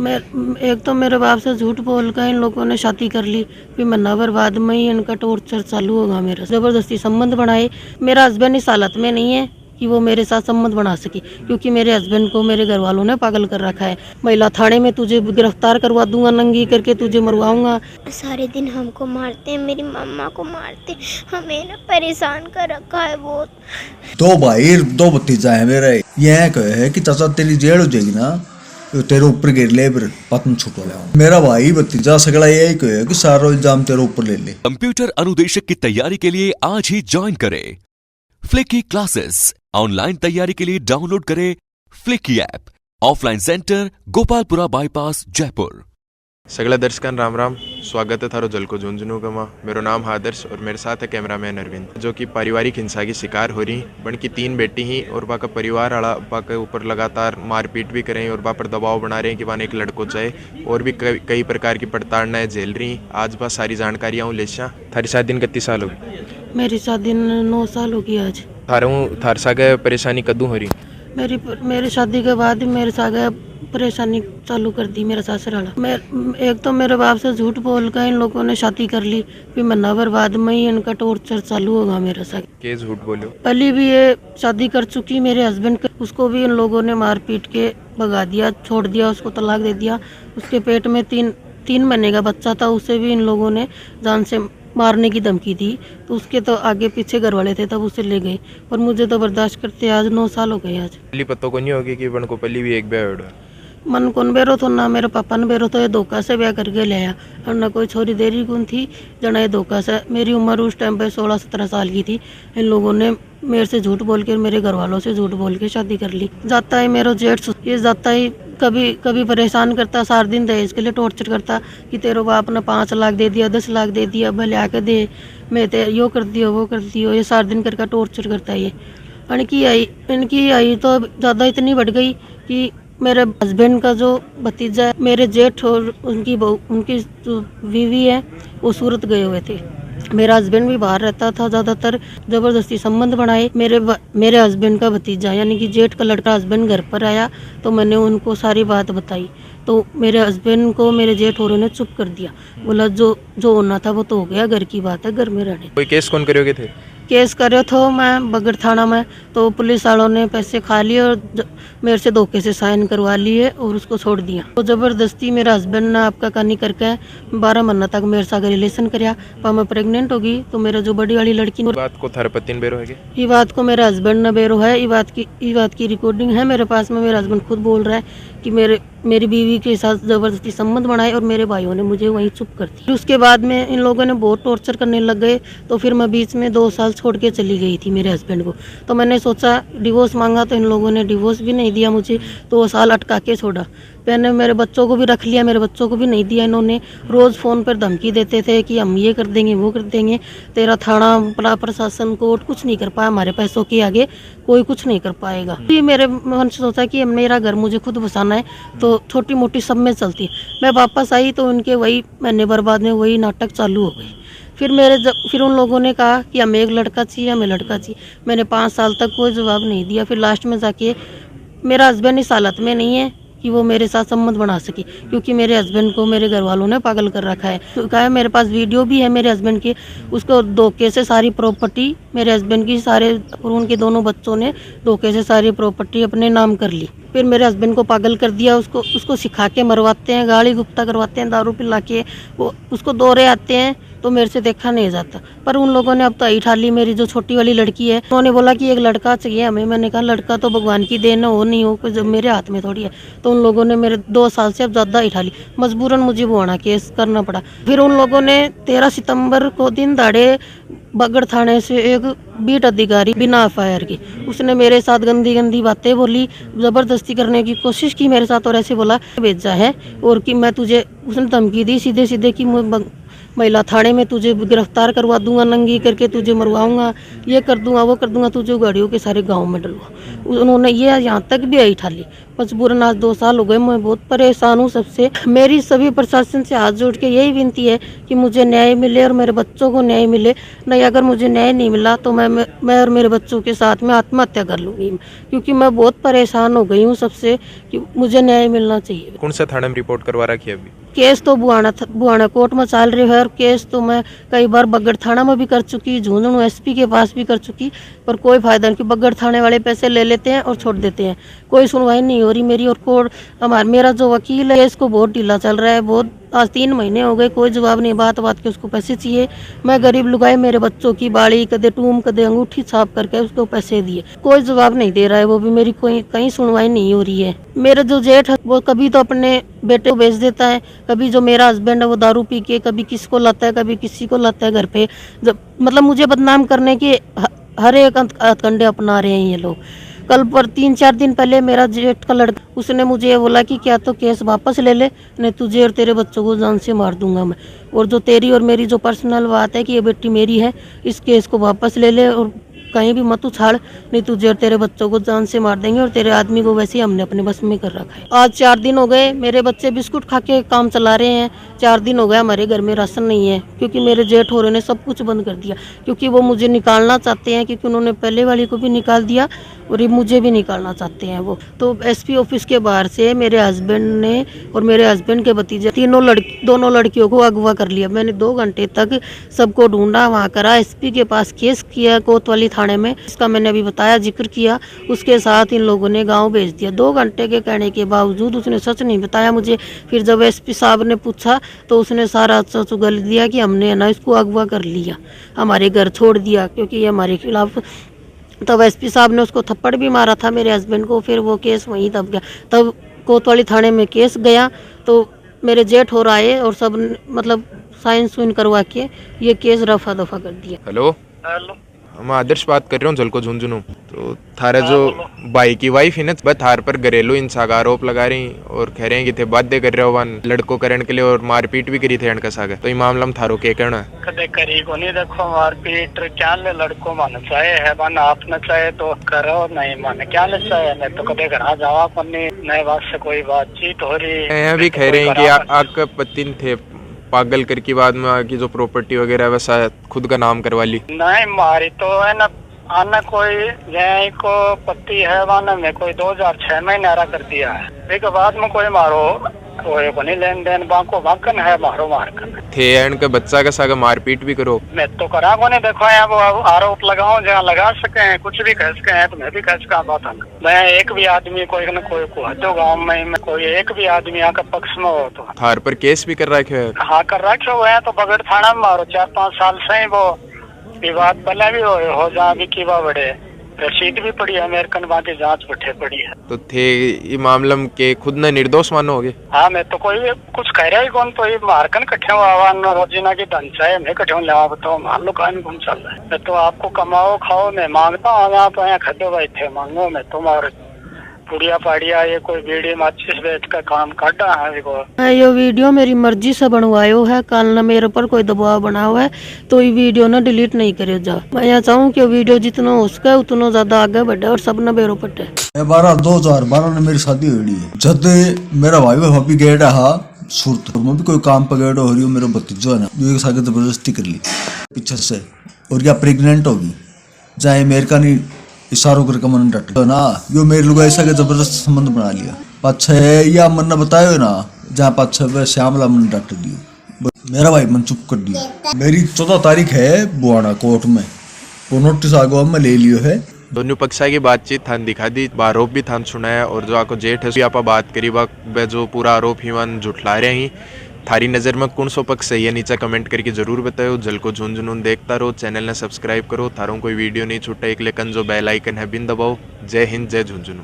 मैं एक तो मेरे बाप से झूठ बोल कर इन लोगों ने शादी कर ली, फिर महीना भर बाद में ही इनका टॉर्चर चालू होगा। मेरा जबरदस्ती संबंध बनाए। मेरा हस्बैंड इस हालत में नहीं है कि वो मेरे साथ संबंध बना सके, क्योंकि मेरे हस्बैंड को मेरे घर वालों ने पागल कर रखा है। महिला थाने में तुझे गिरफ्तार करवा दूंगा, नंगी करके तुझे मरवाऊंगा। सारे दिन हमको मारते हैं, मेरी मम्मा को मारते, हमें ना परेशान कर रखा है बहुत। दो भाई दो भतीजा है मेरा। यह कहे कि चाचा तेरी जेल हो जाएगी ना, तो तेरे ऊपर गिर ले, फिर पतन छुटवा ले। मेरा भाई भतीजा सगड़ा यही कहे कि सारा इल्जाम तेरे ऊपर ले ले। कंप्यूटर अनुदेशक की तैयारी के लिए आज ही ज्वाइन करें फ्लिकी क्लासेस। ऑनलाइन तैयारी के लिए डाउनलोड करें flicky app. Offline centre Gopalpura bypass Jaipur. सगला दर्शकन राम राम, स्वागत है थारो जल को झुंझुनू का। मेरा नाम आदर्श और मेरे साथ है कैमरामैन अरविंद, जो कि पारिवारिक हिंसा की शिकार हो रही। बन की 3 बेटी ही और बाका परिवार वाला बाका ऊपर लगातार मारपीट भी करें और बा पर दबाव बना रहे हैं कि वाने एक लड़को चाहे, और भी कई प्रकार की प्रताड़नाएं झेल रही। आज बस सारी जानकारियाँ हूँ लेशा। थारी शादी कितनी साल होगी? मेरी शादी 9 साल होगी आज। थार सागे परेशानी कद्दू हो रही? मेरी शादी के बाद मेरे सागे परेशानी चालू कर दी मेरा ससुराला। मैं एक तो मेरे बाप से झूठ बोल कर इन लोगों ने शादी कर ली, फिर महीना भर बाद में ही इनका टॉर्चर चालू होगा मेरे साथ। के झूठ बोलो? पहले भी ये शादी कर चुकी मेरे हस्बैंड के, उसको भी इन लोगों ने मार पीट के भगा दिया, छोड़ दिया, उसको तलाक दे दिया। उसके पेट में तीन महीने का बच्चा था, उसे भी इन लोगों ने जान से मारने की धमकी दी। तो उसके तो आगे पीछे घर वाले थे, तब उसे ले गए, और मुझे तो बर्दाश्त करते आज 9 साल हो गए। आज पहली पत्तो को नहीं होगी कि बन को पहली भी एक ब्याह मन कौन बेरो तो ना मेरे पापा ने बेरो तो ये धोखा से ब्याह करके ले आया, और ना कोई छोरी देरी कौन थी जना ये धोखा से। मेरी उम्र उस टाइम पे 16-17 साल की थी। इन लोगों ने मेरे से झूठ बोल के, मेरे घर वालों से झूठ बोल के शादी कर ली। जाता है मेरा जेठ, ये जाता ही कभी परेशान करता, 4 दिन दहेज के लिए टॉर्चर करता कि तेरे बाप ने 5 लाख दे दिया, 10 लाख दे दिया, भले आके दे, मैं ते यो कर दियो वो कर दियो। ये 4 दिन करके टॉर्चर करता है ये। इनकी आई तो ज़्यादा इतनी बढ़ गई कि मेरे हस्बैंड का जो भतीजा है, मेरे जेठ और उनकी जो बीवी है वो सूरत गए हुए थे। मेरा हस्बैंड भी बाहर रहता था ज़्यादातर। ज़बरदस्ती संबंध बनाए। मेरे हस्बैंड का भतीजा यानी कि जेठ का लड़का हस्बैंड घर पर आया तो मैंने उनको सारी बात बताई, तो मेरे हस्बैंड को मेरे जेठ होरों ने चुप कर दिया। बोला जो होना था वो तो हो गया, घर की बात है, घर में रहने। कोई केस कौन करोगे थे? केस करे तो मैं बगड़ थाना में, तो पुलिस वालों ने पैसे खा लिए और मेरे से धोखे से साइन करवा लिए और उसको छोड़ दिया। तो ज़बरदस्ती मेरा हस्बैंड ने आपका कहानी करके 12 महीना तक मेरे साथ रिलेशन कराया। पर मैं प्रेग्नेंट होगी तो मेरा जो बड़ी वाली लड़की, बात को थारे पति ने बेरो है? ये बात को मेरे हस्बैंड ने बेरो है। ये बात की रिकॉर्डिंग है मेरे पास में। मेरा हस्बैंड खुद बोल रहा है कि मेरी बीवी के साथ ज़बरदस्ती संबंध बनाए और मेरे भाइयों ने मुझे वहीं चुप कर दी। उसके बाद में इन लोगों ने बहुत टॉर्चर करने लग गए, तो फिर मैं बीच में 2 साल छोड़ के चली गई थी मेरे हस्बैंड को। तो मैंने सोचा डिवोर्स मांगा, तो इन लोगों ने डिवोर्स भी नहीं दिया मुझे, 2 साल अटका के छोड़ा। मैंने मेरे बच्चों को भी रख लिया, मेरे बच्चों को भी नहीं दिया। इन्होंने रोज़ फ़ोन पर धमकी देते थे कि हम ये कर देंगे वो कर देंगे, तेरा थाना प्रशासन कोर्ट कुछ नहीं कर पाया, हमारे पैसों के आगे कोई कुछ नहीं कर पाएगा। ये मेरे मन से सोचा कि मेरा घर मुझे खुद बसाना है, तो छोटी मोटी सब में चलती। मैं वापस आई तो उनके वही महीने बर्बाद में वही नाटक चालू हो गई। फिर उन लोगों ने कहा कि हमें एक लड़का चाहिए, हमें लड़का चाहिए। मैंने 5 साल तक कोई जवाब नहीं दिया। फिर लास्ट में जाके मेरा हस्बैंड इस हालत में नहीं है कि वो मेरे साथ संबंध बना सके, क्योंकि मेरे हस्बैंड को मेरे घर वालों ने पागल कर रखा है। तो कहा है मेरे पास वीडियो भी है मेरे हस्बैंड की, उसको धोखे से सारी प्रॉपर्टी मेरे हस्बैंड की सारे और उनके दोनों बच्चों ने धोखे से सारी प्रॉपर्टी अपने नाम कर ली। फिर मेरे हस्बैंड को पागल कर दिया, उसको सिखा के मरवाते हैं, गाली गुप्ता करवाते हैं, दारू पिला के वो उसको दौरे आते हैं, तो मेरे से देखा नहीं जाता। पर उन लोगों ने अब तो आई ठा ली। मेरी जो छोटी वाली लड़की है, उन्होंने बोला कि एक लड़का चाहिए हमें। मैंने कहा लड़का तो भगवान की देन हो नहीं हो, जब मेरे हाथ में थोड़ी है। तो उन लोगों ने मेरे 2 साल से अब ज़्यादा आई ठा ली। मजबूरन मुझे वो आना केस करना पड़ा। फिर उन लोगों ने 13 सितंबर को दिन दाड़े बगड़ थाने से एक बीट अधिकारी बिना FIR के, उसने मेरे साथ गंदी गंदी बातें बोली, ज़बरदस्ती करने की कोशिश की मेरे साथ, और ऐसे बोला भेजा है और कि मैं तुझे, उसने धमकी दी सीधे सीधे कि महिला थाने में तुझे गिरफ्तार करवा दूंगा, नंगी करके तुझे मरवाऊंगा, ये कर दूंगा वो कर दूंगा, तुझे गाड़ियों के सारे गांव में डलवा। उन्होंने ये यहाँ तक भी आई ठाली। मजबूरन आज 2 साल हो गए, मैं बहुत परेशान हूँ सबसे। मेरी सभी प्रशासन से हाथ जोड़ के यही विनती है कि मुझे न्याय मिले और मेरे बच्चों को न्याय मिले। नहीं, अगर मुझे न्याय नहीं मिला तो मैं और मेरे बच्चों के साथ में आत्महत्या कर लूँगी, क्योंकि मैं बहुत परेशान हो गई हूँ सबसे कि मुझे न्याय मिलना चाहिए। कौन सा थाने में रिपोर्ट करवा रखी है अभी? केस तो बुआना कोर्ट में चल रही है, और केस तो मैं कई बार बगड़ थाना में भी कर चुकी, झुंझुनू एसपी के पास भी कर चुकी, पर कोई फायदा नहीं, कि बगड़ थाने वाले पैसे ले लेते हैं और छोड़ देते हैं। कोई सुनवाई नहीं हो रही मेरी। और कोर्ट मेरा जो वकील है, केस को बहुत ढीला चल रहा है, बहुत आज 3 महीने हो गए, कोई जवाब नहीं। बात के उसको पैसे चाहिए। मैं गरीब लुगाई, मेरे बच्चों की बाड़ी कदे टूम कदे अंगूठी छाप करके उसको पैसे दिए, कोई जवाब नहीं दे रहा है। वो भी मेरी कोई कहीं सुनवाई नहीं हो रही है। मेरा जो जेठ है वो कभी तो अपने बेटे को बेच देता है, कभी जो मेरा हस्बैंड है वो दारू पी के कभी किसको लाता है, कभी किसी को लाता है घर पे। जब मतलब मुझे बदनाम करने के हर एक हथकंडे अपना रहे हैं ये लोग। कल पर 3-4 दिन पहले मेरा जेठ का लड़का, उसने मुझे ये बोला कि क्या तो केस वापस ले ले, नहीं तुझे और तेरे बच्चों को जान से मार दूंगा मैं। और जो तेरी और मेरी जो पर्सनल बात है कि ये बेटी मेरी है, इस केस को वापस ले ले और कहीं भी मत उछाड़, नहीं तुझे और तेरे बच्चों को जान से मार देंगे। और तेरे आदमी को वैसे ही हमने अपने बस में कर रखा है। आज 4 दिन हो गए, मेरे बच्चे बिस्कुट खा के काम चला रहे हैं। 4 दिन हो गए हमारे घर में राशन नहीं है, क्योंकि मेरे जेठ हो रहे ने सब कुछ बंद कर दिया, क्योंकि वो मुझे निकालना चाहते हैं, क्योंकि उन्होंने पहले वाली को भी निकाल दिया और ये मुझे भी निकालना चाहते हैं वो। तो एसपी ऑफिस के बाहर से मेरे हस्बैंड ने और मेरे हस्बैंड के भतीजे दोनों लड़कियों को अगवा कर लिया। मैंने 2 घंटे तक सबको ढूंढा, वहाँ करा, एसपी के पास केस किया कोतवाली थाने में, इसका मैंने अभी बताया, जिक्र किया। उसके साथ इन लोगों ने गांव भेज दिया। 2 घंटे के कहने के बावजूद उसने सच नहीं बताया मुझे। फिर जब एसपी साहब ने पूछा तो उसने सारा सच उगल दिया कि हमने ना इसको अगवा कर लिया, हमारे घर छोड़ दिया, क्योंकि ये हमारे खिलाफ। तब एसपी साहब ने उसको थप्पड़ भी मारा था मेरे हस्बैंड को। फिर वो केस वहीं दब गया। तब कोतवाली थाने में केस गया तो मेरे जेठ हो रहा है और सब मतलब साइन सुइन करवा के ये केस रफा दफा कर दिया। हेलो, मैं आदर्श बात कर रहा हूँ जलको झुंझुनू। तो थारा जो भाई की वाइफ है ना, वह थार पर घरेलू हिंसा का आरोप लगा रही और कह रहे हैं कि थे बाध्य कर रहे हो वन लड़को करने के लिए और मारपीट भी करी थे अनका सागे। तो ये मामला में थारो क्या कहना है? कदे करी को नहीं, देखो मारपीट क्या ले लड़को मन चाहे है, मन आप न चाहे तो करो, नहीं मन क्या ले चाहे, मैं तो कदे घर जावा पन्नी नए बात से कोई बातचीत हो रही है। भी कह रहे हैं कि आपका पति थे पागल करके बाद में आके जो प्रॉपर्टी वगैरह वैसा खुद का नाम करवा ली। नहीं मारी तो है ना, आना कोई यही को पति है वाना में कोई 2006 में नारा कर दिया है। एक बाद में कोई मारो कोई को नहीं लेन देन बाको बाकन है मारो मारकन थे इनके बच्चा का सागा मारपीट भी करो। मैं तो करा को नहीं, देखो यहाँ वो आरोप लगाओ जहाँ लगा सके हैं, कुछ भी कह सके हैं तो मैं भी कह सका बात है। मैं एक भी आदमी कोई न कोई को हदो गाँव में कोई एक भी आदमी यहाँ का पक्ष में हो तो थार पर केस भी कर रखे है। हाँ कर रखे हुए हैं। तो बगड़ थाना में मारो 4-5 साल से ही वो विवाद पहले भी हो जहाँ भी की बड़े रसीद भी पड़ी है, अमेरिकन बाकी जांच बैठे पड़ी है। तो थे ये मामला के खुद ने निर्दोष मानोगे? हाँ मैं तो कोई कुछ कह रहा ही कौन, तो ये मारकन कट्ठे आवान रोजीना की धनचा है, मैं कट्ठे लेवा बताओ मान लो कहीं कौन चल रहा है। मैं तो आपको कमाओ खाओ मैं मांगता हूँ, आप यहाँ खदे भाई थे मांगो, मैं तुम्हारे पुड़िया पाड़िया ये कोई वीडियो माचिस बेच का काम काटा है। ये वीडियो मेरी मर्जी से बनवायो है, कल न मेरे पर कोई दबाव बना हुआ है तो ये वीडियो ना डिलीट नहीं करे जा। मैं यहाँ चाहूँ कि वीडियो जितना हो सके उतना ज्यादा आगे बढ़े और सब न बेरो पटे। 2012 में मेरी शादी हुई है। जब मेरा भाई भाभी गए रहा सूरत में भी कोई काम पकड़ हो रही हो, मेरा भतीजो है ना जो एक साथ जबरदस्ती कर ली पीछे से और क्या प्रेग्नेंट होगी, चाहे अमेरिका नहीं इशारों करके मन डट तो ना यो मेरे लोग ऐसा के जबरदस्त संबंध बना लिया। पाछे या मन ने बतायो ना जहाँ पाछे वह श्यामला मन डट दियो, मेरा भाई मन चुप कर दियो। मेरी 14 तारीख है बुआना कोर्ट में, वो नोटिस आगो में ले लियो है। दोनों पक्षा की बातचीत थान दिखा दी, आरोप भी थान सुनाया और जो आपको जेठ है आप बात करी वह जो पूरा आरोप ही वन झुठला रहे ही। थारी नज़र में कौन सो पक्ष सही है नीचे कमेंट करके जरूर बताओ। जलको झुंझुनून देखता रहो, चैनल ने सब्सक्राइब करो, थारों कोई वीडियो नहीं छूटा एक लेकिन जो बेल आइकन है बिन दबाओ। जय हिंद, जय झुंझुनू।